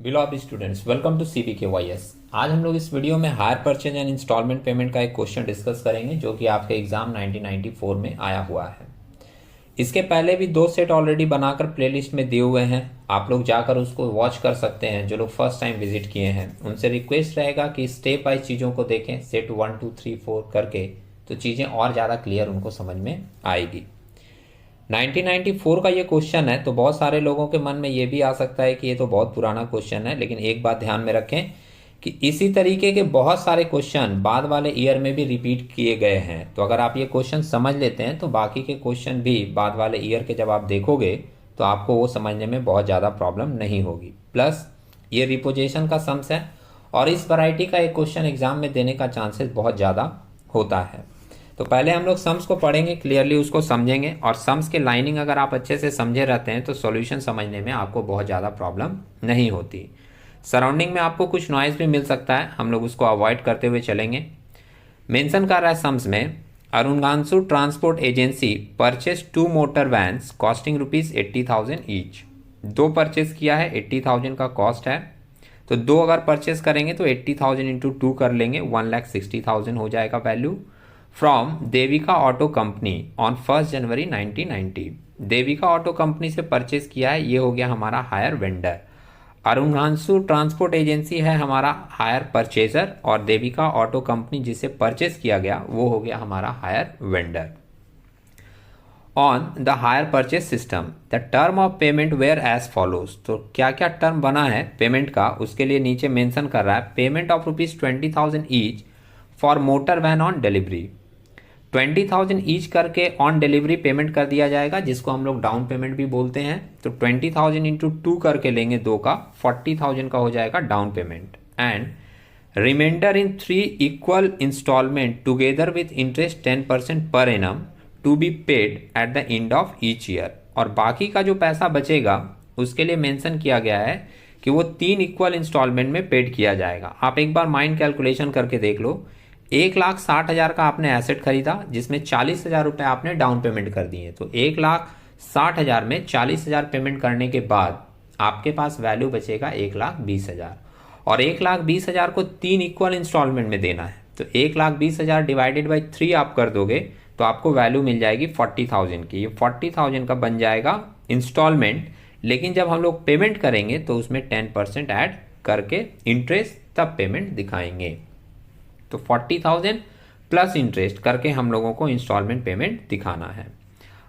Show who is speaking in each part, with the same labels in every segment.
Speaker 1: बिलॉब students, welcome to CBKYS। आज हम लोग इस वीडियो में hire purchase and instalment payment का एक क्वेश्चन डिस्कस करेंगे जो कि आपके एग्जाम 1994 में आया हुआ है। इसके पहले भी 2 सेट ऑलरेडी बनाकर प्लेलिस्ट में दिए हुए हैं, आप लोग जाकर उसको वॉच कर सकते हैं। जो लोग फर्स्ट टाइम विजिट किए हैं उनसे रिक्वेस्ट रहेगा कि स्टेप वाइज चीज़ों को देखें, सेट 1 2 3 4 करके, तो चीज़ें और ज़्यादा क्लियर उनको समझ में आएगी। 1994 का ये क्वेश्चन है तो बहुत सारे लोगों के मन में ये भी आ सकता है कि ये तो बहुत पुराना क्वेश्चन है, लेकिन एक बात ध्यान में रखें कि इसी तरीके के बहुत सारे क्वेश्चन बाद वाले ईयर में भी रिपीट किए गए हैं। तो अगर आप ये क्वेश्चन समझ लेते हैं तो बाकी के क्वेश्चन भी बाद वाले ईयर के जब आप देखोगे तो आपको वो समझने में बहुत ज़्यादा प्रॉब्लम नहीं होगी। प्लस ये रिपोजिशन का सम्स है और इस वैरायटी का एक क्वेश्चन एग्जाम में देने का चांसेस बहुत ज़्यादा होता है। तो पहले हम लोग सम्स को पढ़ेंगे, क्लियरली उसको समझेंगे, और सम्स के लाइनिंग अगर आप अच्छे से समझे रहते हैं तो सॉल्यूशन समझने में आपको बहुत ज़्यादा प्रॉब्लम नहीं होती। सराउंडिंग में आपको कुछ नॉइज भी मिल सकता है, हम लोग उसको अवॉइड करते हुए चलेंगे। मेंशन कर रहा है सम्स में, Arunganshu transport agency purchase 2 motor vans costing ₹80,000 each. 2 purchase किया है, 80,000 का कॉस्ट है। तो 2 अगर परचेज करेंगे तो 80,000 इंटू 2 कर लेंगे, 1,60,000 हो जाएगा value. From Devika auto company on 1 January 1990। Devika auto company से परचेज किया है, ये हो गया हमारा hire vendor. Arungangshu transport agency है हमारा हायर परचेजर, और देविका ऑटो कंपनी जिसे परचेज किया गया वो हो गया हमारा hire vendor. On the hire purchase system the term of payment were as follows. तो क्या क्या टर्म बना है पेमेंट का, उसके लिए नीचे मेंशन कर रहा है, payment of ₹20,000 each for motor van on delivery. 20,000 each करके ऑन डिलीवरी पेमेंट कर दिया जाएगा, जिसको हम लोग डाउन पेमेंट भी बोलते हैं। तो 20,000 इंटू 2 करके लेंगे 2 का, 40,000 का हो जाएगा down payment. And reminder in 3 equal instalment together with interest 10% per annum to be paid at the end of each year. और बाकी का जो पैसा बचेगा उसके लिए मेंशन किया गया है कि वो 3 इक्वल इंस्टॉलमेंट में पेड किया जाएगा। आप एक बार माइंड कैलकुलेशन करके देख लो, 1,60,000 का आपने एसेट खरीदा जिसमें 40,000 रुपये आपने डाउन पेमेंट कर दिए। तो 1,60,000 में 40,000 पेमेंट करने के बाद आपके पास वैल्यू बचेगा 1,20,000, और 1,20,000 को 3 इक्वल इंस्टॉलमेंट में देना है। तो 1,20,000 डिवाइडेड बाई 3 आप कर दोगे तो आपको वैल्यू मिल जाएगी 40,000 की। ये 40,000 का बन जाएगा इंस्टॉलमेंट, लेकिन जब हम लोग पेमेंट करेंगे तो उसमें 10% ऐड करके इंटरेस्ट तब पेमेंट दिखाएंगे। तो 40,000 प्लस इंटरेस्ट करके हम लोगों को इंस्टॉलमेंट पेमेंट दिखाना है।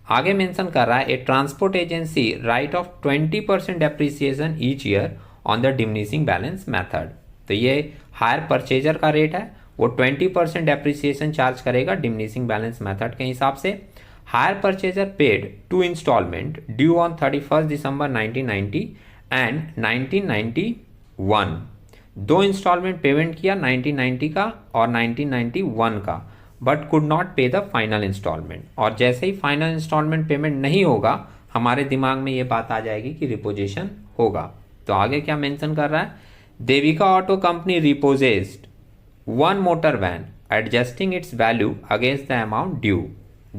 Speaker 1: आगे मेंशन कर रहा है, a transport agency write off 20% depreciation each year on the diminishing balance method. तो ये हायर परचेजर का रेट है, वो 20% डेप्रिसिएशन चार्ज करेगा डिमिनिशिंग बैलेंस मेथड के हिसाब से। Hire purchaser paid 2 instalment due on 31 December 1990 and 1991। 2 instalment payment किया 1990 का और 1991 का, but could not pay the final instalment. और जैसे ही फाइनल इंस्टॉलमेंट पेमेंट नहीं होगा, हमारे दिमाग में ये बात आ जाएगी कि रिपोजिशन होगा। तो आगे क्या मेंशन कर रहा है, Devika auto company repossessed 1 motor van adjusting its value against the amount due.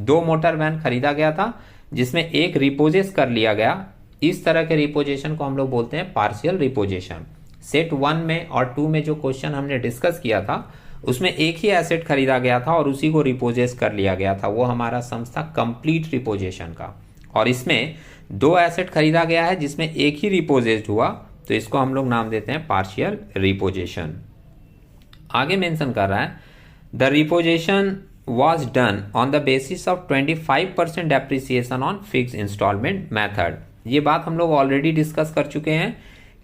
Speaker 1: 2 motor van खरीदा गया था जिसमें एक रिपोजेस कर लिया गया। इस तरह के रिपोजेशन को हम लोग बोलते हैं पार्शियल रिपोजेशन। सेट 1 में और 2 में जो क्वेश्चन हमने डिस्कस किया था उसमें एक ही एसेट खरीदा गया था और उसी को रिपोजेस कर लिया गया था, वो हमारा सम्स था कंप्लीट रिपोजेशन का। और इसमें 2 एसेट खरीदा गया है जिसमें एक ही रिपोजेस्ड हुआ, तो इसको हम लोग नाम देते हैं पार्शियल रिपोजेशन। आगे मेंशन कर रहा है, the repossession was done on the basis of 25% depreciation on fixed installment method। ये बात हम लोग ऑलरेडी डिस्कस कर चुके हैं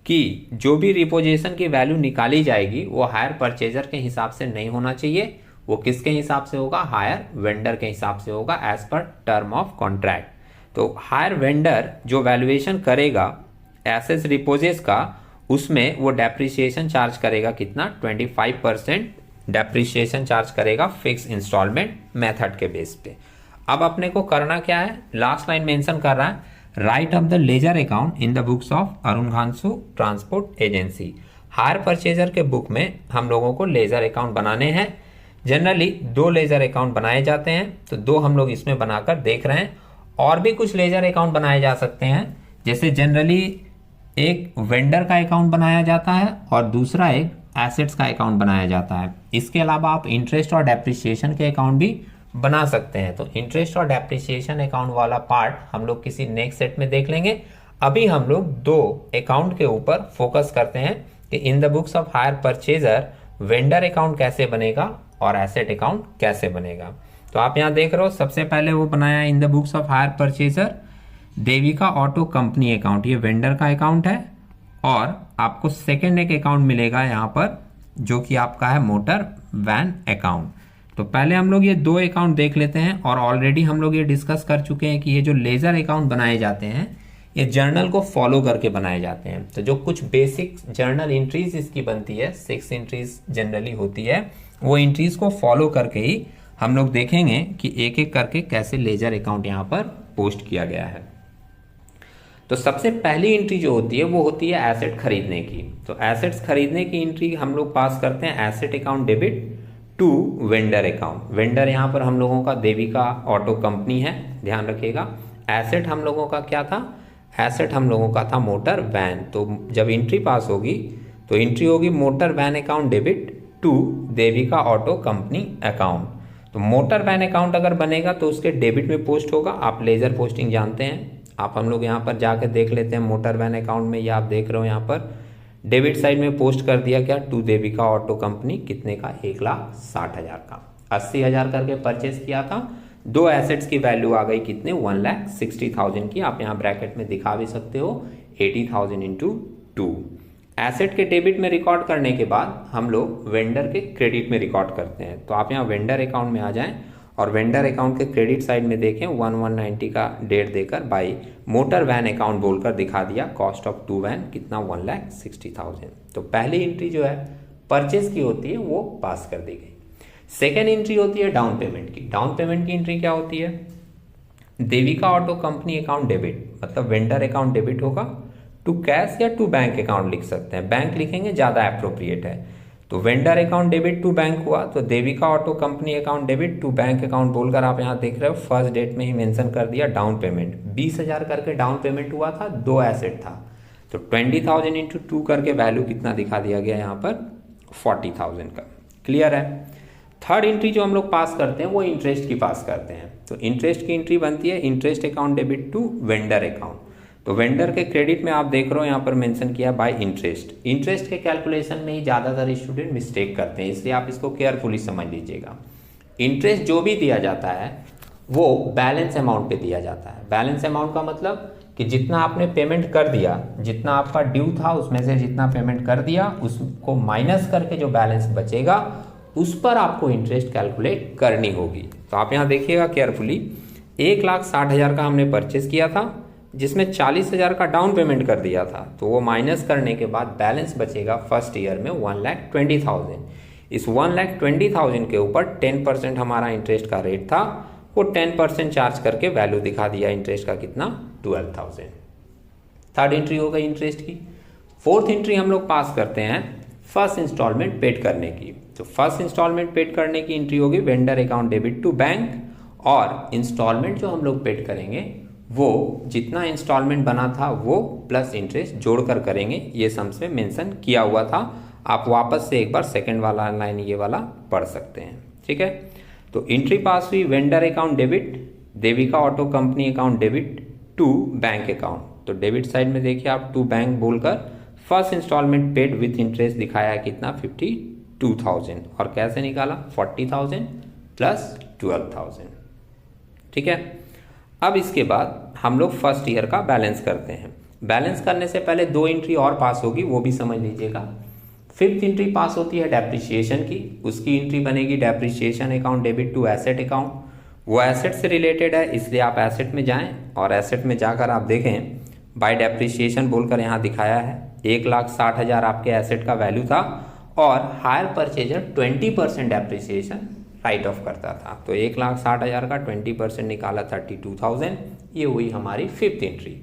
Speaker 1: कि जो भी रिपोजिशन की वैल्यू निकाली जाएगी वो हायर परचेजर के हिसाब से नहीं होना चाहिए, वो किसके हिसाब से होगा, हायर वेंडर के हिसाब से होगा as per term of contract. तो हायर वेंडर जो वैल्यूएशन करेगा एसेट्स रिपोजेस का, उसमें वो डेप्रिसिएशन चार्ज करेगा कितना, 25% डेप्रिसिएशन चार्ज करेगा फिक्स इंस्टॉलमेंट मेथड के बेस पे। अब अपने को करना क्या है, लास्ट लाइन मेंशन कर रहा है, write off the ledger account in the books of Arunganshu transport agency. Hire purchaser के बुक में हम लोगों को लेजर अकाउंट बनाने हैं। जनरली 2 लेजर अकाउंट बनाए जाते हैं, तो 2 हम लोग इसमें बनाकर देख रहे हैं। और भी कुछ लेजर अकाउंट बनाए जा सकते हैं, जैसे जनरली एक वेंडर का अकाउंट बनाया जाता है और दूसरा एक एसेट्स का अकाउंट बनाया जाता है। इसके अलावा आप इंटरेस्ट और डेप्रिसिएशन के अकाउंट भी बना सकते हैं। तो इंटरेस्ट और डेप्रिसिएशन अकाउंट वाला पार्ट हम लोग किसी नेक्स्ट सेट में देख लेंगे। अभी हम लोग दो अकाउंट के ऊपर फोकस करते हैं कि in the books of hire purchaser vendor account कैसे बनेगा और एसेट अकाउंट कैसे बनेगा। तो आप यहाँ देख रहे हो, सबसे पहले वो बनाया in the books of hire purchaser Devika auto company account, ये वेंडर का अकाउंट है। और आपको सेकेंड एक अकाउंट मिलेगा यहाँ पर जो कि आपका है मोटर वैन अकाउंट। तो पहले हम लोग ये दो अकाउंट देख लेते हैं और ऑलरेडी हम लोग ये डिस्कस कर चुके हैं कि ये जो लेजर अकाउंट बनाए जाते हैं ये जर्नल को फॉलो करके बनाए जाते हैं। तो जो कुछ बेसिक जर्नल एंट्रीज इसकी बनती है, 6 एंट्रीज जनरली होती है, वो एंट्रीज को फॉलो करके ही हम लोग देखेंगे कि एक एक करके कैसे लेजर अकाउंट यहाँ पर पोस्ट किया गया है। तो सबसे पहली एंट्री जो होती है वो होती है एसेट खरीदने की। तो एसेट्स खरीदने की एंट्री हम लोग पास करते हैं asset account debit to vendor account. Vendor यहाँ पर हम लोगों का देविका ऑटो कंपनी है, ध्यान रखिएगा। एसेट हम लोगों का क्या था, एसेट हम लोगों का था मोटर वैन। तो जब एंट्री पास होगी तो एंट्री होगी motor van account debit to Devika auto company account. तो मोटर वैन अकाउंट अगर बनेगा तो उसके डेबिट में पोस्ट होगा। आप लेजर पोस्टिंग जानते हैं, आप हम लोग यहाँ पर जाकर देख लेते हैं। मोटर वैन अकाउंट में ये आप देख रहे हो यहाँ पर डेबिट साइड में पोस्ट कर दिया क्या, टू देविका ऑटो कंपनी, कितने का, 1,60,000 का, 80,000 करके परचेस किया था। दो एसेट्स की वैल्यू आ गई कितने, 1,60,000 की। आप यहाँ ब्रैकेट में दिखा भी सकते हो 80,000 इंटू 2। एसेट के डेबिट में रिकॉर्ड करने के बाद हम लोग वेंडर के क्रेडिट में रिकॉर्ड करते हैं। तो आप यहाँ वेंडर अकाउंट में आ जाएं और वेंडर अकाउंट के क्रेडिट साइड में देखें 1190 का डेट देकर बाई मोटर वैन अकाउंट बोलकर दिखा दिया। कॉस्ट ऑफ 2 वैन कितना, 1,60,000। तो पहली एंट्री जो है परचेज की होती है वो पास कर दी गई। सेकेंड एंट्री होती है डाउन पेमेंट की। डाउन पेमेंट की एंट्री क्या होती है, Devika auto company account debit, मतलब वेंडर अकाउंट डेबिट होगा टू कैश या टू बैंक अकाउंट लिख सकते हैं, बैंक लिखेंगे ज़्यादा अप्रोप्रिएट है। तो vendor account debit to bank हुआ, तो Devika auto company account debit to bank account बोलकर आप यहाँ देख रहे हो फर्स्ट डेट में ही मेंशन कर दिया डाउन पेमेंट। 20,000 करके डाउन पेमेंट हुआ था, दो एसेट था, तो 20,000 इंटू 2 करके वैल्यू कितना दिखा दिया गया यहाँ पर, 40,000 का। क्लियर है। थर्ड एंट्री जो हम लोग पास करते हैं वो इंटरेस्ट की पास करते हैं। तो इंटरेस्ट की एंट्री बनती है interest account debit to vendor account. तो वेंडर के क्रेडिट में आप देख रहे हो यहाँ पर मेंशन किया बाय इंटरेस्ट। इंटरेस्ट के कैलकुलेशन में ही ज़्यादातर स्टूडेंट मिस्टेक करते हैं, इसलिए आप इसको केयरफुली समझ लीजिएगा। इंटरेस्ट जो भी दिया जाता है वो बैलेंस अमाउंट पे दिया जाता है। बैलेंस अमाउंट का मतलब कि जितना आपने पेमेंट कर दिया, जितना आपका ड्यू था उसमें से जितना पेमेंट कर दिया उसको माइनस करके जो बैलेंस बचेगा उस पर आपको इंटरेस्ट कैलकुलेट करनी होगी। तो आप यहाँ देखिएगा केयरफुली, 1,60,000 का हमने परचेज किया था जिसमें 40,000 का डाउन पेमेंट कर दिया था, तो वो माइनस करने के बाद बैलेंस बचेगा फर्स्ट ईयर में 1,20,000। इस 1,20,000 के ऊपर 10% हमारा इंटरेस्ट का रेट था, वो 10% चार्ज करके वैल्यू दिखा दिया इंटरेस्ट का कितना, 12,000। थर्ड एंट्री हो गई इंटरेस्ट की। फोर्थ एंट्री हम लोग पास करते हैं फर्स्ट इंस्टॉलमेंट पेड करने की। तो फर्स्ट इंस्टॉलमेंट पेड करने की एंट्री होगी vendor account debit to bank, और इंस्टॉलमेंट जो हम लोग पेड करेंगे वो जितना इंस्टॉलमेंट बना था वो प्लस इंटरेस्ट जोड़कर करेंगे। ये सम्स में मेंशन किया हुआ था, आप वापस से एक बार सेकंड वाला लाइन ये वाला पढ़ सकते हैं। ठीक है। तो एंट्री पास हुई vendor account debit Devika auto company account debit to bank account. तो डेबिट साइड में देखिए आप टू बैंक बोलकर first installment paid with interest दिखाया कितना, 52,000, और कैसे निकाला, 40,000 प्लस 12,000। ठीक है। अब इसके बाद हम लोग फर्स्ट ईयर का बैलेंस करते हैं। बैलेंस करने से पहले दो एंट्री और पास होगी, वो भी समझ लीजिएगा। फिफ्थ एंट्री पास होती है डेप्रिसिएशन की, उसकी एंट्री बनेगी depreciation account debit to asset account. वो एसेट से रिलेटेड है इसलिए आप एसेट में जाएं और एसेट में जाकर आप देखें बाय डेप्रिसिएशन बोलकर यहाँ दिखाया है 1,60,000 आपके एसेट का वैल्यू था, और hire purchaser 20% depreciation write off करता था। तो 1,60,000 का 20% निकाला 32,000। ये हुई हमारी fifth entry.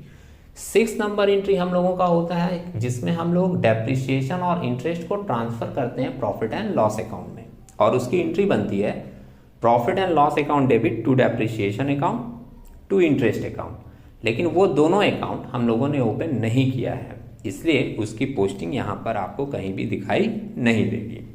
Speaker 1: Six number entry हम लोगों का होता है जिसमें हम लोग डेप्रिसिएशन और इंटरेस्ट को ट्रांसफर करते हैं प्रॉफिट एंड लॉस अकाउंट में, और उसकी एंट्री बनती है profit and loss account debit to depreciation account to interest account. लेकिन वो दोनों अकाउंट हम लोगों ने ओपन नहीं किया है। इसलिए उसकी पोस्टिंग यहाँ पर आपको कहीं भी दिखाई नहीं देगी।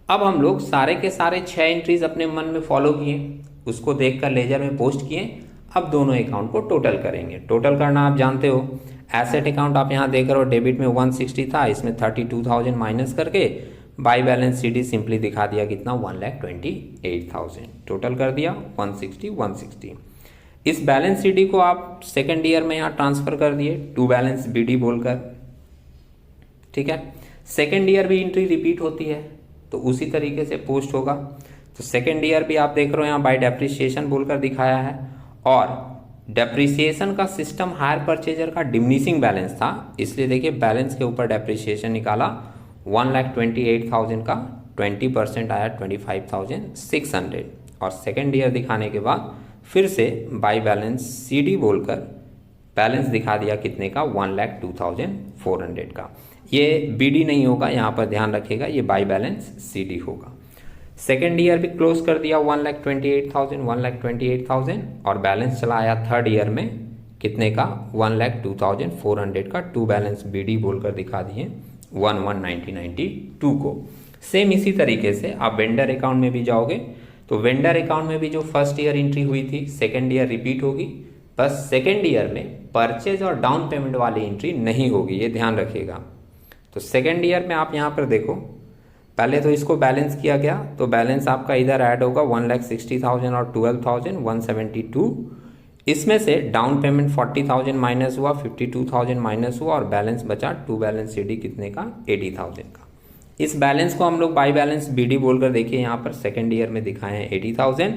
Speaker 1: अब हम लोग सारे के सारे 6 एंट्रीज अपने मन में फॉलो किए, उसको देखकर लेजर में पोस्ट किए। अब दोनों अकाउंट को टोटल करेंगे। टोटल करना आप जानते हो, एसेट अकाउंट आप यहाँ देख रहे हो, डेबिट में 160 था, इसमें 32,000 माइनस करके बाई बैलेंस सीडी सिंपली दिखा दिया कितना, 1,28,000। टोटल कर दिया 160। इस बैलेंस सीडी को आप सेकेंड ईयर में यहाँ ट्रांसफर कर दिए टू बैलेंस बीडी बोलकर, ठीक है। सेकेंड ईयर भी एंट्री रिपीट होती है तो उसी तरीके से पोस्ट होगा। तो सेकेंड ईयर भी आप देख रहे हो यहाँ बाय डेप्रिसिएशन बोलकर दिखाया है, और डेप्रिसिएशन का सिस्टम हायर परचेजर का डिमिनिशिंग बैलेंस था, इसलिए देखिए बैलेंस के ऊपर डेप्रिसिएशन निकाला, 1,28,000 का 20% आया 25,600, और सेकेंड ईयर दिखाने के बाद फिर से बाई बैलेंस सीडी बोलकर बैलेंस दिखा दिया कितने का, 1,02,400 का। ये बीडी नहीं होगा, यहाँ पर ध्यान रखिएगा, ये बाई बैलेंस सीडी होगा। सेकेंड ईयर भी क्लोज कर दिया 1,28,000 और बैलेंस चला आया थर्ड ईयर में कितने का, 1,02,400 का, टू बैलेंस बीडी बोलकर दिखा दिए 1,190,92 को। सेम इसी तरीके से आप वेंडर अकाउंट में भी जाओगे तो वेंडर अकाउंट में भी जो फर्स्ट ईयर एंट्री हुई थी सेकेंड ईयर रिपीट होगी, बस सेकेंड ईयर में परचेज और डाउन पेमेंट वाली एंट्री नहीं होगी, ये ध्यान रखिएगा। तो सेकेंड ईयर में आप यहाँ पर देखो, पहले तो इसको बैलेंस किया गया तो बैलेंस आपका इधर ऐड होगा 1,60,000 और 12,172, इसमें से डाउन पेमेंट 40,000 माइनस हुआ, 52,000 माइनस हुआ और बैलेंस बचा टू बैलेंस सीडी कितने का, 80,000 का। इस बैलेंस को हम लोग बाई बैलेंस बीडी बोलकर देखिए यहाँ पर सेकेंड ईयर में दिखाए हैं 80,000,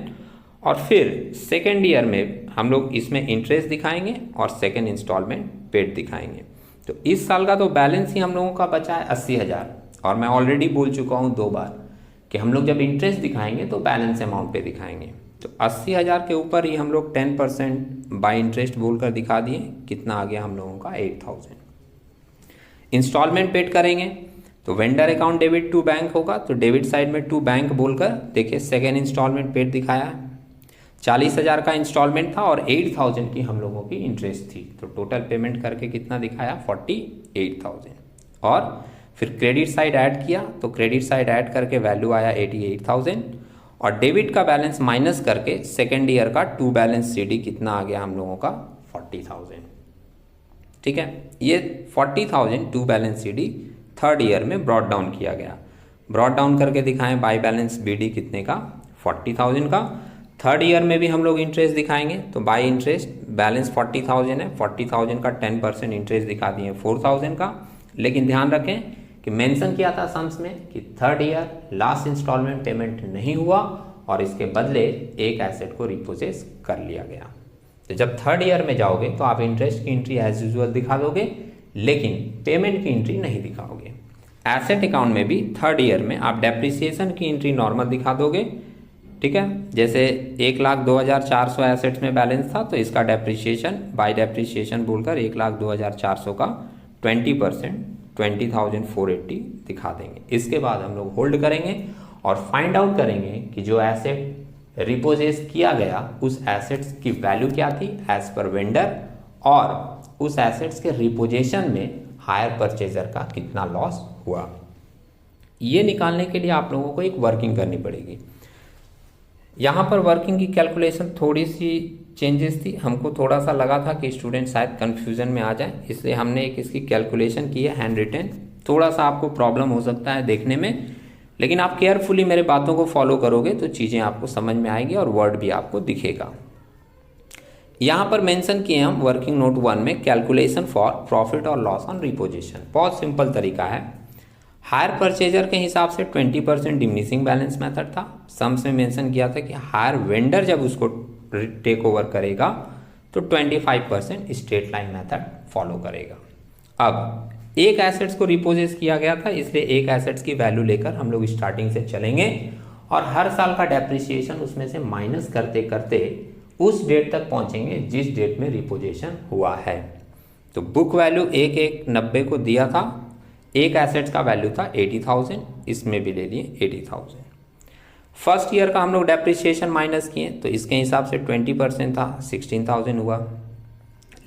Speaker 1: और फिर सेकेंड ईयर में हम लोग इसमें इंटरेस्ट दिखाएंगे और सेकेंड इंस्टॉलमेंट पेड दिखाएंगे। तो इस साल का तो बैलेंस ही हम लोगों का बचा है 80,000, और मैं ऑलरेडी बोल चुका हूँ 2 बार कि हम लोग जब इंटरेस्ट दिखाएंगे तो बैलेंस अमाउंट पे दिखाएंगे। तो 80,000 के ऊपर ही हम लोग 10% बाई इंटरेस्ट बोलकर दिखा दिए, कितना आ गया हम लोगों का, 8,000। इंस्टॉलमेंट पेड करेंगे तो vendor account debit to bank होगा, तो डेबिट साइड में टू बैंक बोलकर देखिए सेकेंड इंस्टॉलमेंट पेड दिखाया, 40,000 का इंस्टॉलमेंट था और 8,000 की हम लोगों की इंटरेस्ट थी, तो टोटल पेमेंट करके कितना दिखाया, 48,000। और फिर क्रेडिट साइड ऐड किया तो क्रेडिट साइड ऐड करके वैल्यू आया 88,000, और डेबिट का बैलेंस माइनस करके सेकेंड ईयर का टू बैलेंस सीडी कितना आ गया हम लोगों का, 40,000। ठीक है, ये 40,000 to balance CD third year में ब्रॉड डाउन किया गया, ब्रॉड डाउन करके दिखाएं बाई बैलेंस बीडी कितने का, 40,000 का। थर्ड ईयर में भी हम लोग इंटरेस्ट दिखाएंगे तो बाई इंटरेस्ट बैलेंस 40,000 है, 40,000 का 10% इंटरेस्ट दिखा दिए 4,000 का। लेकिन ध्यान रखें कि मेंशन किया था सम्स में कि third year last installment payment नहीं हुआ और इसके बदले एक एसेट को रिपोजेस कर लिया गया। तो जब थर्ड ईयर में जाओगे तो आप इंटरेस्ट की एंट्री एज यूजुअल दिखा दोगे, लेकिन पेमेंट की एंट्री नहीं दिखाओगे। एसेट अकाउंट में भी थर्ड ईयर में आप डेप्रिसिएशन की एंट्री नॉर्मल दिखा दोगे, ठीक है। जैसे 1,02,400 एसेट्स में बैलेंस था तो इसका डेप्रिसिएशन बाय डेप्रिसिएशन बोलकर 1,02,400 का 20% 20,480 दिखा देंगे। इसके बाद हम लोग होल्ड करेंगे और फाइंड आउट करेंगे कि जो एसेट रिपोजेस किया गया उस एसेट्स की वैल्यू क्या थी एज पर वेंडर, और उस एसेट्स के रिपोजेशन में हायर परचेजर का कितना लॉस हुआ। ये निकालने के लिए आप लोगों को एक वर्किंग करनी पड़ेगी। यहाँ पर वर्किंग की कैलकुलेशन थोड़ी सी चेंजेस थी, हमको थोड़ा सा लगा था कि स्टूडेंट शायद कन्फ्यूजन में आ जाए, इसलिए हमने एक इसकी कैलकुलेशन की है हैंड रिटन। थोड़ा सा आपको प्रॉब्लम हो सकता है देखने में, लेकिन आप केयरफुली मेरे बातों को फॉलो करोगे तो चीज़ें आपको समझ में आएगी और वर्ड भी आपको दिखेगा। यहाँ पर मेंशन किए हम वर्किंग नोट 1 में कैलकुलेशन फॉर प्रॉफिट और लॉस ऑन रिपोजिशन। बहुत सिंपल तरीका है। हायर परचेजर के हिसाब से 20% डिमिनिशिंग बैलेंस मेथड था। सम्स में मेंशन किया था कि हायर वेंडर जब उसको टेक ओवर करेगा तो 25% स्ट्रेट लाइन मेथड फॉलो करेगा। अब एक एसेट्स को रिपोजेस किया गया था, इसलिए एक एसेट्स की वैल्यू लेकर हम लोग स्टार्टिंग से चलेंगे और हर साल का डेप्रिसिएशन उसमें से माइनस करते करते उस डेट तक पहुंचेंगे जिस डेट में रिपोजेशन हुआ है। तो बुक वैल्यू 1,190 को दिया था, एक एसेट्स का वैल्यू था 80,000, इसमें भी ले लिए 80,000। फर्स्ट ईयर का हम लोग डेप्रिसिएशन माइनस किए तो इसके हिसाब से 20% था, 16,000 हुआ।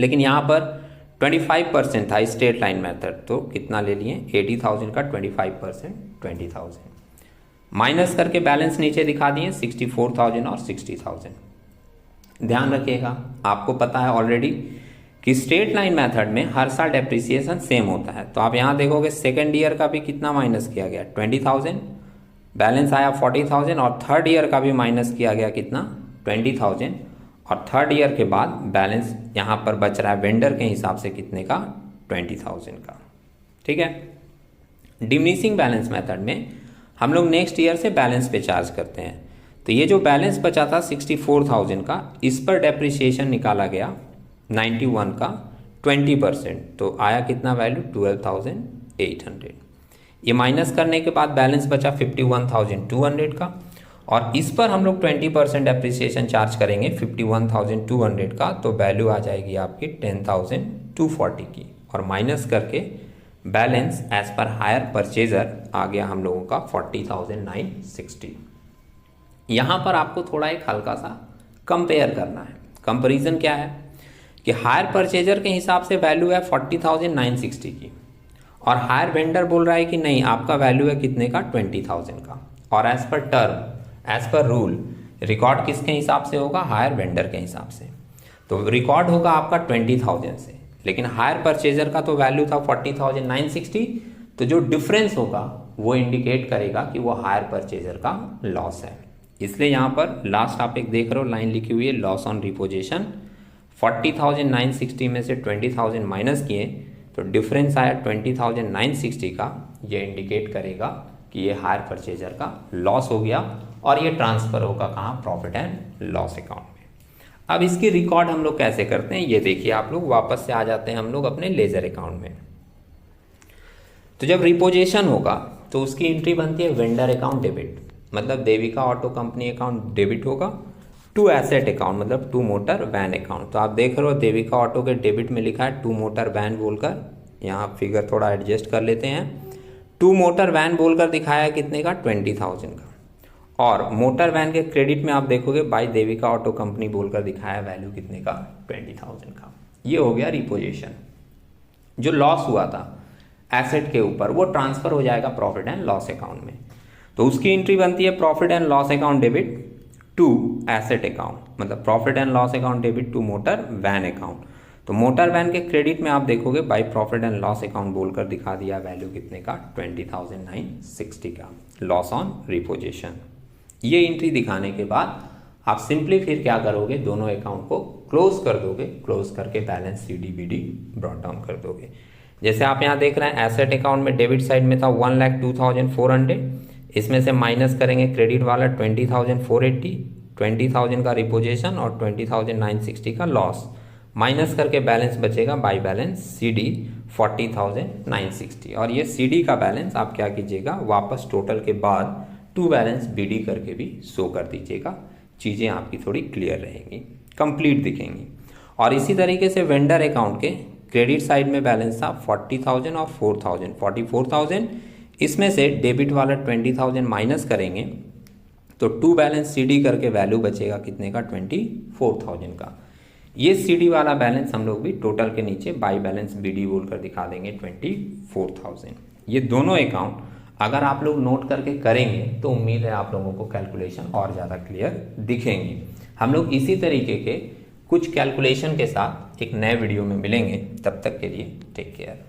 Speaker 1: लेकिन यहाँ पर 25% था स्ट्रेट लाइन मेथड, तो कितना ले लिए 80,000 का 25% 20,000, माइनस करके बैलेंस नीचे दिखा दिए 64,000 और 60,000। ध्यान रखिएगा, आपको पता है ऑलरेडी कि स्ट्रेट लाइन मेथड में हर साल डेप्रिसिएशन सेम होता है। तो आप यहाँ देखोगे सेकेंड ईयर का भी कितना माइनस किया गया 20,000, बैलेंस आया 40,000, और थर्ड ईयर का भी माइनस किया गया कितना 20,000, और थर्ड ईयर के बाद बैलेंस यहाँ पर बच रहा है वेंडर के हिसाब से कितने का 20,000 का। ठीक है, डिमिनिशिंग बैलेंस मेथड में हम लोग नेक्स्ट ईयर से बैलेंस पे चार्ज करते हैं। तो ये जो बैलेंस बचा था 64,000 का, इस पर डेप्रिसिएशन निकाला गया 91 का 20%, तो आया कितना वैल्यू 12,800। ये माइनस करने के बाद बैलेंस बचा 51,200 का, और इस पर हम लोग 20% डेप्रिसिएशन चार्ज करेंगे 51,200 का, तो वैल्यू आ जाएगी आपकी 10,240 की, और माइनस करके बैलेंस एज पर हायर परचेजर आ गया हम लोगों का 40,960। यहाँ पर आपको थोड़ा एक हल्का सा कंपेयर करना है। कंपैरिजन क्या है कि हायर परचेजर के हिसाब से वैल्यू है 40,960 की, और हायर वेंडर बोल रहा है कि नहीं आपका वैल्यू है कितने का 20,000 का, और as per term as per rule record किसके हिसाब से होगा हायर वेंडर के हिसाब से। तो रिकॉर्ड होगा आपका 20,000 से, लेकिन हायर परचेजर का तो वैल्यू था 40,960, तो जो डिफरेंस होगा वो इंडिकेट करेगा कि वो हायर परचेजर का लॉस है। इसलिए यहाँ पर लास्ट आप एक देख रहे हो लाइन लिखी हुई है लॉस ऑन रिपोजिशन, 40,960 में से 20,000 माइनस किए तो डिफरेंस आया 20,960 का। ये इंडिकेट करेगा कि ये हायर परचेजर का लॉस हो गया, और ये ट्रांसफर होगा कहाँ प्रॉफिट एंड लॉस अकाउंट में। अब इसकी रिकॉर्ड हम लोग कैसे करते हैं ये देखिए, आप लोग वापस से आ जाते हैं हम लोग अपने लेजर अकाउंट में। तो जब रिपोजिशन होगा तो उसकी एंट्री बनती है वेंडर अकाउंट डेबिट, मतलब Devika auto company account debit होगा, टू एसेट अकाउंट मतलब टू मोटर वैन अकाउंट। तो आप देख रहे हो देविका ऑटो के डेबिट में लिखा है टू मोटर वैन बोलकर, यहाँ फिगर थोड़ा एडजस्ट कर लेते हैं, टू मोटर वैन बोलकर दिखाया है कितने का 20,000 का, और मोटर वैन के क्रेडिट में आप देखोगे बाय देविका ऑटो कंपनी बोलकर दिखाया वैल्यू कितने का 20,000 का। ये हो गया रिपोजिशन। जो लॉस हुआ था एसेट के ऊपर वो ट्रांसफर हो जाएगा प्रॉफिट एंड लॉस अकाउंट में, तो उसकी एंट्री बनती है profit and loss account debit to asset account, मतलब profit and loss account debit to motor van account. तो मोटर वैन के क्रेडिट में आप देखोगे by profit and loss account बोलकर दिखा दिया वैल्यू कितने का 20,960 का, लॉस ऑन रिपोजिशन। ये एंट्री दिखाने के बाद आप सिंपली फिर क्या करोगे, दोनों अकाउंट को क्लोज कर दोगे, क्लोज करके बैलेंस CDBD ब्रॉट डाउन कर दोगे। जैसे आप यहाँ देख रहे हैं एसेट अकाउंट में डेबिट साइड में था 1,02,400, इसमें से माइनस करेंगे क्रेडिट वाला 20,480, 20,000 का रिपोजिशन और 20,960 का लॉस, माइनस करके बैलेंस बचेगा बाय बैलेंस CD 40,960। और ये CD का बैलेंस आप क्या कीजिएगा वापस टोटल के बाद टू बैलेंस BD करके भी शो कर दीजिएगा, चीज़ें आपकी थोड़ी क्लियर रहेंगी, कंप्लीट दिखेंगी। और इसी तरीके से वेंडर अकाउंट के क्रेडिट साइड में बैलेंस था 40,000 और 4,000 44,000, इसमें से डेबिट वाला 20,000 माइनस करेंगे तो टू बैलेंस CD करके वैल्यू बचेगा कितने का 24,000 का। ये CD वाला बैलेंस हम लोग भी टोटल के नीचे बाय बैलेंस BD बोलकर दिखा देंगे 24,000। ये दोनों अकाउंट अगर आप लोग नोट करके करेंगे तो उम्मीद है आप लोगों को कैलकुलेशन और ज़्यादा क्लियर दिखेंगी। हम लोग इसी तरीके के कुछ कैलकुलेशन के साथ एक नए वीडियो में मिलेंगे, तब तक के लिए टेक केयर।